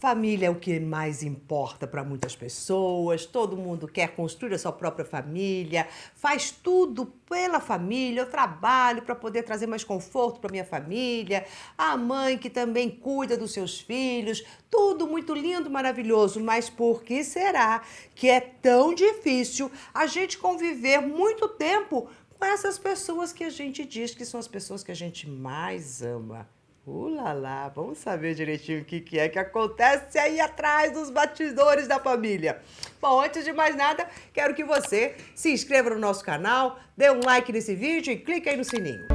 Família é o que mais importa para muitas pessoas, todo mundo quer construir a sua própria família, faz tudo pela família, eu trabalho para poder trazer mais conforto para minha família, a mãe que também cuida dos seus filhos, tudo muito lindo, maravilhoso, mas por que será que é tão difícil a gente conviver muito tempo com essas pessoas que a gente diz que são as pessoas que a gente mais ama? Lá, vamos saber direitinho o que é que acontece aí atrás dos bastidores da família. Bom, antes de mais nada, quero que você se inscreva no nosso canal, dê um like nesse vídeo e clique aí no sininho.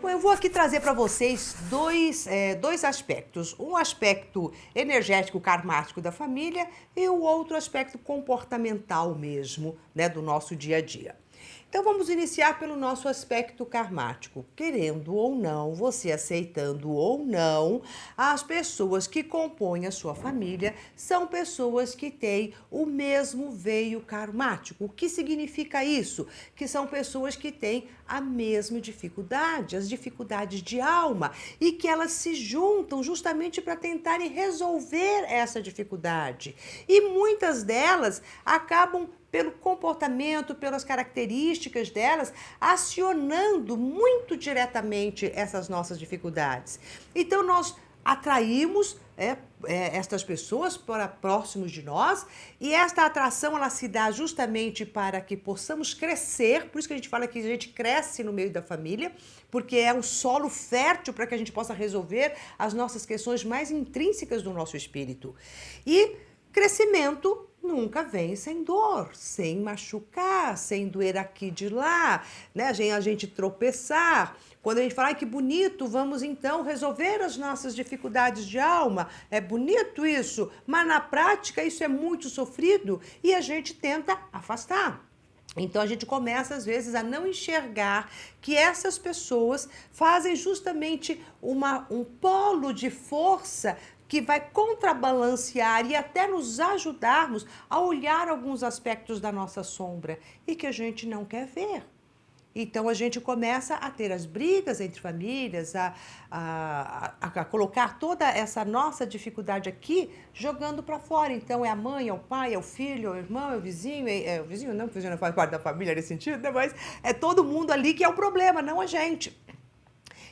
Bom, eu vou aqui trazer para vocês dois aspectos. Um aspecto energético, karmático da família e o outro aspecto comportamental mesmo, né, do nosso dia a dia. Então vamos iniciar pelo nosso aspecto karmático. Querendo ou não, você aceitando ou não, as pessoas que compõem a sua família são pessoas que têm o mesmo veio karmático. O que significa isso? Que são pessoas que têm a mesma dificuldade, as dificuldades de alma, e que elas se juntam justamente para tentarem resolver essa dificuldade. E muitas delas acabam pelo comportamento, pelas características delas, acionando muito diretamente essas nossas dificuldades. Então, nós atraímos estas pessoas para próximos de nós, e esta atração ela se dá justamente para que possamos crescer, por isso que a gente fala que a gente cresce no meio da família, porque é um solo fértil para que a gente possa resolver as nossas questões mais intrínsecas do nosso espírito. E crescimento nunca vem sem dor, sem machucar, sem doer aqui de lá, né? A gente tropeçar. Quando a gente fala, ai, que bonito, vamos então resolver as nossas dificuldades de alma. É bonito isso, mas na prática isso é muito sofrido e a gente tenta afastar. Então a gente começa às vezes a não enxergar que essas pessoas fazem justamente um polo de força que vai contrabalancear e até nos ajudarmos a olhar alguns aspectos da nossa sombra e que a gente não quer ver. Então a gente começa a ter as brigas entre famílias, a colocar toda essa nossa dificuldade aqui, jogando para fora. Então é a mãe, é o pai, é o filho, é o irmão, é o vizinho, o vizinho não, porque o vizinho não faz parte da família nesse sentido, né? Mas é todo mundo ali que é o problema, não a gente.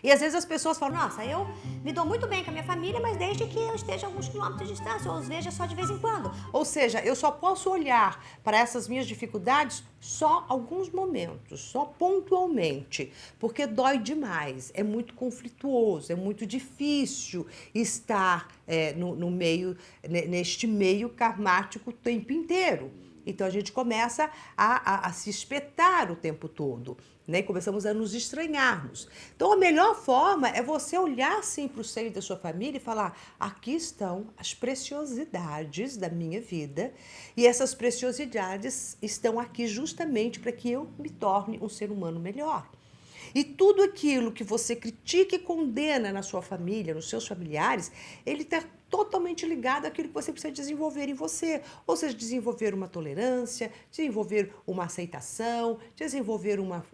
E às vezes as pessoas falam, nossa, eu me dou muito bem com a minha família, mas desde que eu esteja a alguns quilômetros de distância, ou os veja só de vez em quando. Ou seja, eu só posso olhar para essas minhas dificuldades só alguns momentos, só pontualmente, porque dói demais, é muito conflituoso, é muito difícil estar no meio, neste meio karmático o tempo inteiro. Então a gente começa a se espetar o tempo todo, né? E começamos a nos estranharmos. Então a melhor forma é você olhar assim para o seio da sua família e falar, aqui estão as preciosidades da minha vida e essas preciosidades estão aqui justamente para que eu me torne um ser humano melhor. E tudo aquilo que você critica e condena na sua família, nos seus familiares, ele está totalmente ligado àquilo que você precisa desenvolver em você. Ou seja, desenvolver uma tolerância, desenvolver uma aceitação, desenvolver uma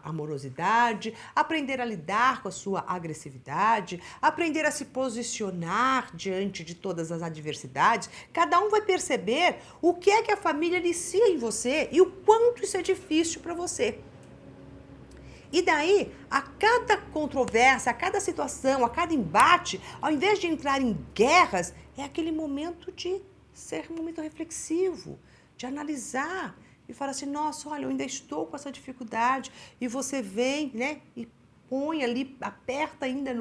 amorosidade, aprender a lidar com a sua agressividade, aprender a se posicionar diante de todas as adversidades. Cada um vai perceber o que é que a família inicia em você e o quanto isso é difícil para você. E daí, a cada controvérsia, a cada situação, a cada embate, ao invés de entrar em guerras, é aquele momento de ser um momento reflexivo, de analisar e falar assim, nossa, olha, eu ainda estou com essa dificuldade, e você vem, né, e põe ali, aperta ainda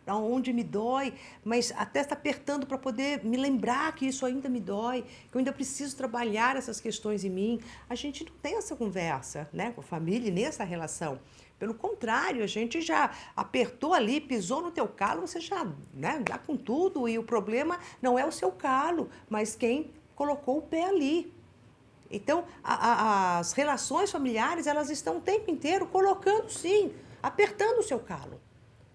onde me dói, mas até está apertando para poder me lembrar que isso ainda me dói, que eu ainda preciso trabalhar essas questões em mim. A gente não tem essa conversa, né, com a família, nem essa relação. Pelo contrário, a gente já apertou ali, pisou no teu calo, você já, né, dá com tudo, e o problema não é o seu calo, mas quem colocou o pé ali. Então, as relações familiares, elas estão o tempo inteiro colocando, sim, apertando o seu calo,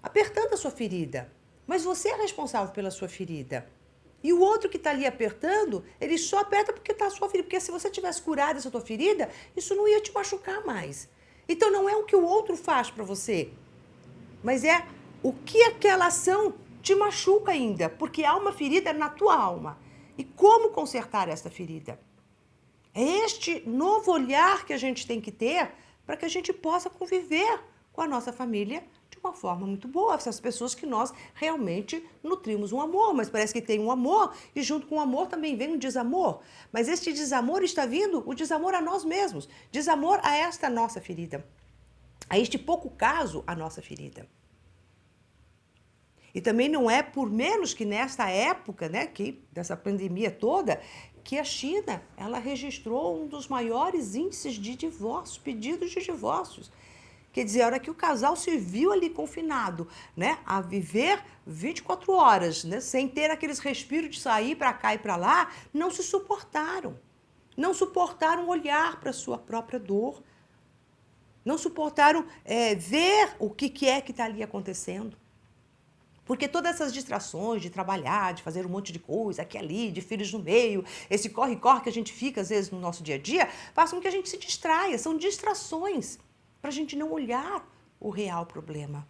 apertando a sua ferida. Mas você é responsável pela sua ferida. E o outro que está ali apertando, ele só aperta porque está a sua ferida. Porque se você tivesse curado essa tua ferida, isso não ia te machucar mais. Então não é o que o outro faz para você, mas é o que aquela ação te machuca ainda, porque há uma ferida na tua alma. E como consertar essa ferida? É este novo olhar que a gente tem que ter para que a gente possa conviver com a nossa família de uma forma muito boa. Essas pessoas que nós realmente nutrimos um amor, mas parece que tem um amor e junto com o amor também vem um desamor. Mas este desamor está vindo, o desamor a nós mesmos, desamor a esta nossa ferida, a este pouco caso a nossa ferida. E também não é por menos que nesta época, né, dessa pandemia toda, que a China, ela registrou um dos maiores índices de divórcio, pedidos de divórcios. Quer dizer, a hora que o casal se viu ali confinado, né, a viver 24 horas, né, sem ter aqueles respiros de sair para cá e para lá, não se suportaram. Não suportaram olhar para a sua própria dor. Não suportaram ver o que é que está ali acontecendo. Porque todas essas distrações de trabalhar, de fazer um monte de coisa aqui e ali, de filhos no meio, esse corre-corre que a gente fica às vezes no nosso dia a dia, faz com que a gente se distraia. São distrações para a gente não olhar o real problema.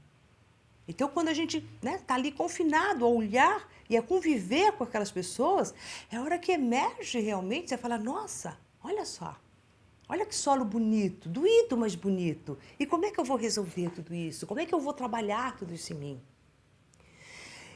Então, quando a gente está ali confinado a olhar e a conviver com aquelas pessoas, é a hora que emerge realmente, você fala, nossa, olha só. Olha que solo bonito, doído, mas bonito. E como é que eu vou resolver tudo isso? Como é que eu vou trabalhar tudo isso em mim?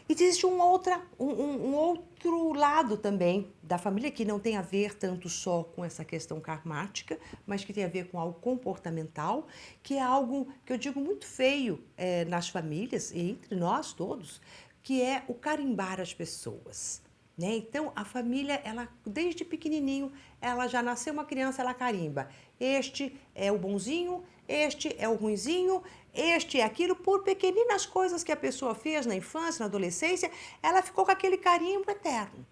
E existe um outro lado também da família que não tem a ver tanto só com essa questão karmática, mas que tem a ver com algo comportamental, que é algo que eu digo muito feio nas famílias e entre nós todos, que é o carimbar as pessoas. Né? Então, a família, ela desde pequenininho, ela já nasceu uma criança, ela carimba. Este é o bonzinho, este é o ruinzinho, este é aquilo, por pequeninas coisas que a pessoa fez na infância, na adolescência, ela ficou com aquele carimbo eterno.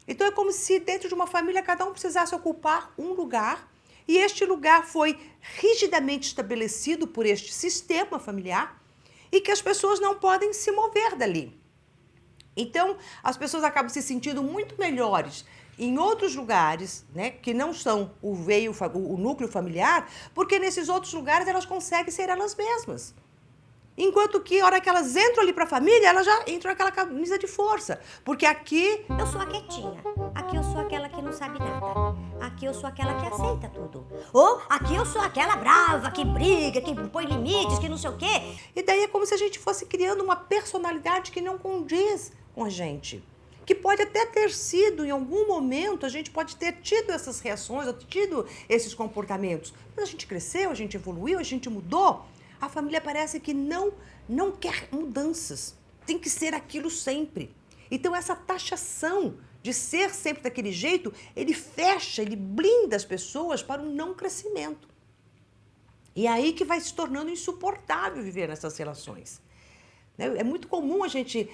Então, é como se dentro de uma família cada um precisasse ocupar um lugar e este lugar foi rigidamente estabelecido por este sistema familiar e que as pessoas não podem se mover dali. Então, as pessoas acabam se sentindo muito melhores em outros lugares, né, que não são o núcleo familiar, porque nesses outros lugares elas conseguem ser elas mesmas. Enquanto que, a hora que elas entram ali para a família, elas já entram naquela camisa de força. Porque aqui... Eu sou a quietinha. Aqui eu sou aquela que não sabe nada. Aqui eu sou aquela que aceita tudo. Ou aqui eu sou aquela brava, que briga, que põe limites, que não sei o quê. E daí é como se a gente fosse criando uma personalidade que não condiz com a gente. Que pode até ter sido, em algum momento, a gente pode ter tido essas reações, ou tido esses comportamentos. Mas a gente cresceu, a gente evoluiu, a gente mudou. A família parece que não quer mudanças. Tem que ser aquilo sempre. Então, essa taxação de ser sempre daquele jeito, ele fecha, ele blinda as pessoas para um não crescimento. E é aí que vai se tornando insuportável viver nessas relações. É muito comum a gente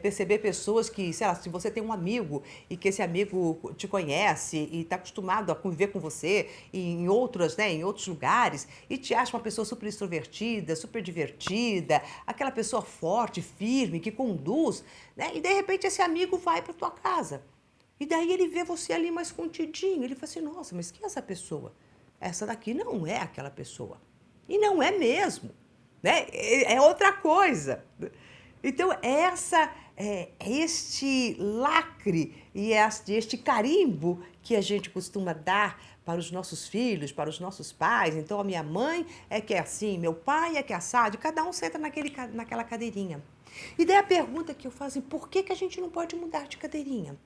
perceber pessoas que, sei lá, se você tem um amigo e que esse amigo te conhece e está acostumado a conviver com você em outros lugares e te acha uma pessoa super extrovertida, super divertida, aquela pessoa forte, firme, que conduz, né? E de repente esse amigo vai para tua casa. E daí ele vê você ali mais contidinho, ele fala assim, nossa, mas quem é essa pessoa? Essa daqui não é aquela pessoa. E não é mesmo. Né? É outra coisa. Então, este lacre e este carimbo que a gente costuma dar para os nossos filhos, para os nossos pais. Então, a minha mãe é que é assim, meu pai é que é assado, cada um senta naquela cadeirinha. E daí a pergunta que eu faço, por que a gente não pode mudar de cadeirinha?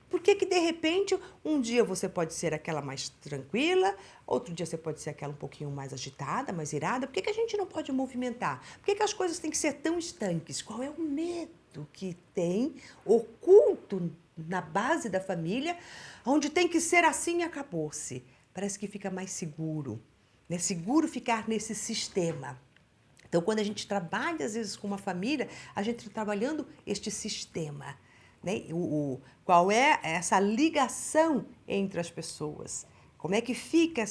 Por que de repente, um dia você pode ser aquela mais tranquila, outro dia você pode ser aquela um pouquinho mais agitada, mais irada? Por que a gente não pode movimentar? Por que as coisas têm que ser tão estanques? Qual é o medo que tem oculto na base da família, onde tem que ser assim e acabou-se? Parece que fica mais seguro, né? Seguro ficar nesse sistema. Então, quando a gente trabalha, às vezes, com uma família, a gente está trabalhando este sistema. Né? Qual é essa ligação entre as pessoas? Como é que fica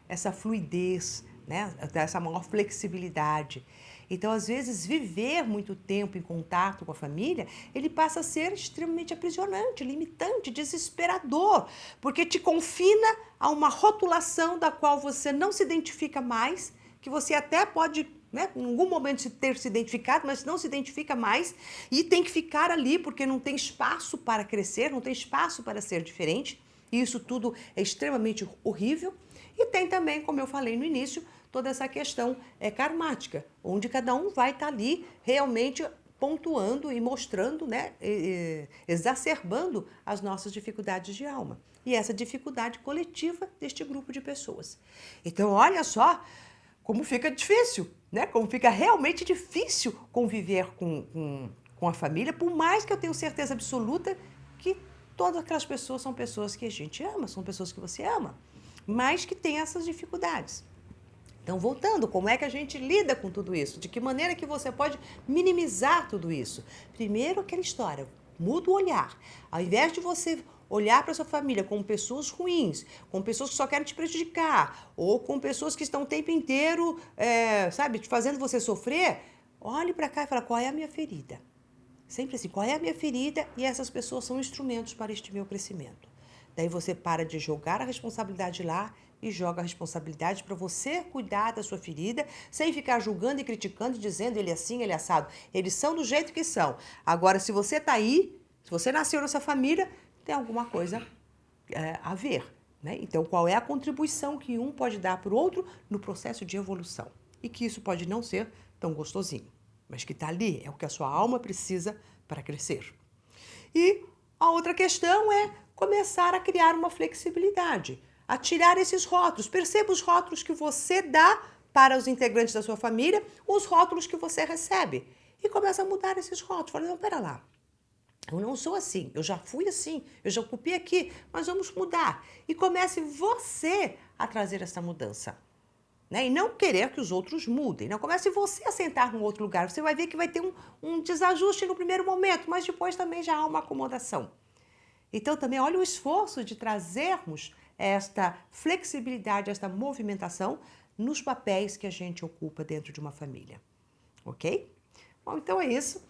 essa fluidez, né? Essa maior flexibilidade? Então, às vezes, viver muito tempo em contato com a família, ele passa a ser extremamente aprisionante, limitante, desesperador, porque te confina a uma rotulação da qual você não se identifica mais, que você até pode né? Em algum momento ter se identificado, mas não se identifica mais e tem que ficar ali porque não tem espaço para crescer, não tem espaço para ser diferente. E isso tudo é extremamente horrível. E tem também, como eu falei no início, toda essa questão karmática, onde cada um vai estar ali realmente pontuando e mostrando, né, exacerbando as nossas dificuldades de alma. E essa dificuldade coletiva deste grupo de pessoas. Então, olha só como fica difícil, né? Como fica realmente difícil conviver com a família, por mais que eu tenho certeza absoluta que todas aquelas pessoas são pessoas que a gente ama, são pessoas que você ama, mas que têm essas dificuldades. Então, voltando, como é que a gente lida com tudo isso? De que maneira que você pode minimizar tudo isso? Primeiro, aquela história, muda o olhar. Ao invés de você olhar para sua família como pessoas ruins, como pessoas que só querem te prejudicar, ou com pessoas que estão o tempo inteiro, sabe, fazendo você sofrer, olhe para cá e fala, qual é a minha ferida? Sempre assim, qual é a minha ferida? E essas pessoas são instrumentos para este meu crescimento. Daí você para de jogar a responsabilidade lá e joga a responsabilidade para você cuidar da sua ferida, sem ficar julgando e criticando e dizendo ele é assim, ele é assado. Eles são do jeito que são. Agora, se você está aí, se você nasceu nessa família, tem alguma coisa a ver, né? Então, qual é a contribuição que um pode dar para o outro no processo de evolução? E que isso pode não ser tão gostosinho, mas que está ali, é o que a sua alma precisa para crescer. E a outra questão é começar a criar uma flexibilidade, a tirar esses rótulos. Perceba os rótulos que você dá para os integrantes da sua família, os rótulos que você recebe. E começa a mudar esses rótulos. Fala, não, pera lá. Eu não sou assim, eu já fui assim, eu já ocupei aqui, mas vamos mudar. E comece você a trazer essa mudança. Né? E não querer que os outros mudem. Não comece você a sentar num outro lugar. Você vai ver que vai ter um desajuste no primeiro momento, mas depois também já há uma acomodação. Então também olha o esforço de trazermos esta flexibilidade, esta movimentação nos papéis que a gente ocupa dentro de uma família. Ok? Bom, então é isso.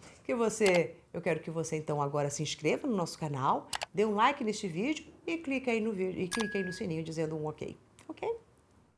Eu quero que você então agora se inscreva no nosso canal, dê um like neste vídeo e clique aí no sininho dizendo um ok.